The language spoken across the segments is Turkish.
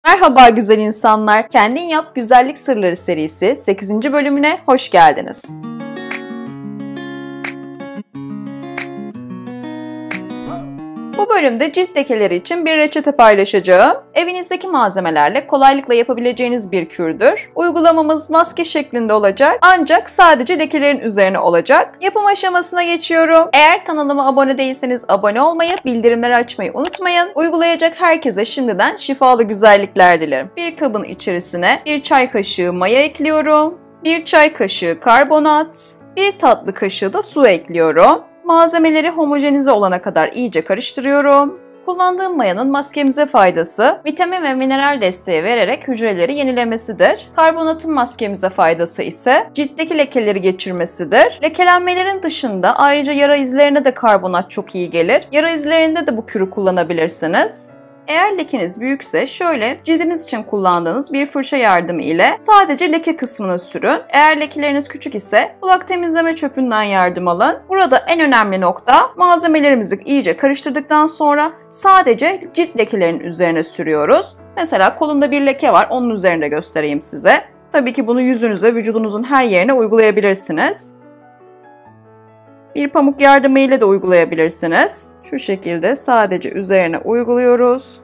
Merhaba güzel insanlar. Kendin Yap Güzellik Sırları serisi 8. bölümüne hoş geldiniz. Bu bölümde cilt lekeleri için bir reçete paylaşacağım. Evinizdeki malzemelerle kolaylıkla yapabileceğiniz bir kürdür. Uygulamamız maske şeklinde olacak ancak sadece lekelerin üzerine olacak. Yapım aşamasına geçiyorum. Eğer kanalıma abone değilseniz abone olmayı, bildirimleri açmayı unutmayın. Uygulayacak herkese şimdiden şifalı güzellikler dilerim. Bir kabın içerisine 1 çay kaşığı maya ekliyorum. 1 çay kaşığı karbonat, 1 tatlı kaşığı da su ekliyorum. Malzemeleri homojenize olana kadar iyice karıştırıyorum. Kullandığım mayanın maskemize faydası, vitamin ve mineral desteği vererek hücreleri yenilemesidir. Karbonatın maskemize faydası ise ciltteki lekeleri geçirmesidir. Lekelenmelerin dışında ayrıca yara izlerine de karbonat çok iyi gelir. Yara izlerinde de bu kürü kullanabilirsiniz. Eğer lekeniz büyükse şöyle cildiniz için kullandığınız bir fırça yardımı ile sadece leke kısmını sürün. Eğer lekeleriniz küçük ise kulak temizleme çöpünden yardım alın. Burada en önemli nokta malzemelerimizi iyice karıştırdıktan sonra sadece cilt lekelerinin üzerine sürüyoruz. Mesela kolumda bir leke var, onun üzerinde göstereyim size. Tabii ki bunu yüzünüze, vücudunuzun her yerine uygulayabilirsiniz. Bir pamuk yardımıyla da uygulayabilirsiniz. Şu şekilde sadece üzerine uyguluyoruz.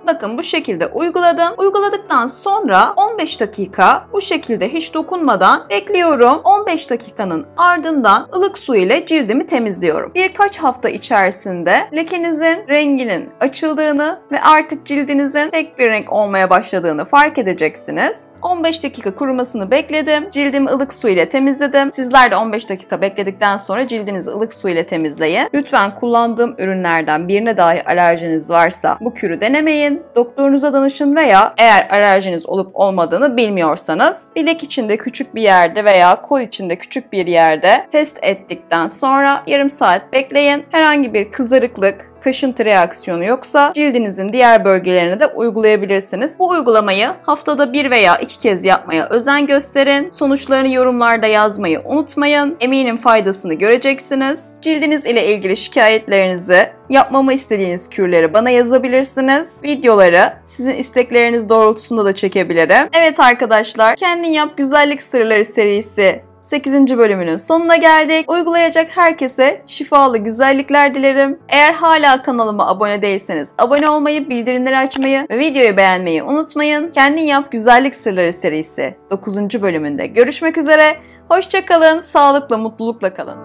Bakın bu şekilde uyguladım. Uyguladıktan sonra 15 dakika bu şekilde hiç dokunmadan bekliyorum. 15 dakikanın ardından ılık su ile cildimi temizliyorum. Birkaç hafta içerisinde lekenizin renginin açıldığını ve artık cildinizin tek bir renk olmaya başladığını fark edeceksiniz. 15 dakika kurumasını bekledim. Cildimi ılık su ile temizledim. Sizler de 15 dakika bekledikten sonra cildinizi ılık su ile temizleyin. Lütfen kullandığım ürünlerden birine dahi alerjiniz varsa bu kürü denemeyin. Doktorunuza danışın veya eğer alerjiniz olup olmadığını bilmiyorsanız bilek içinde küçük bir yerde veya kol içinde küçük bir yerde test ettikten sonra yarım saat bekleyin. Herhangi bir kızarıklık, kaşıntı reaksiyonu yoksa cildinizin diğer bölgelerine de uygulayabilirsiniz. Bu uygulamayı haftada 1 veya 2 kez yapmaya özen gösterin. Sonuçlarını yorumlarda yazmayı unutmayın. Eminim faydasını göreceksiniz. Cildiniz ile ilgili şikayetlerinizi, yapmamı istediğiniz kürleri bana yazabilirsiniz. Videoları sizin istekleriniz doğrultusunda da çekebilirim. Evet arkadaşlar, Kendin Yap Güzellik Sırları serisi 8. bölümünün sonuna geldik. Uygulayacak herkese şifalı güzellikler dilerim. Eğer hala kanalıma abone değilseniz abone olmayı, bildirimleri açmayı ve videoyu beğenmeyi unutmayın. Kendin Yap Güzellik Sırları serisi 9. bölümünde görüşmek üzere. Hoşça kalın, sağlıkla, mutlulukla kalın.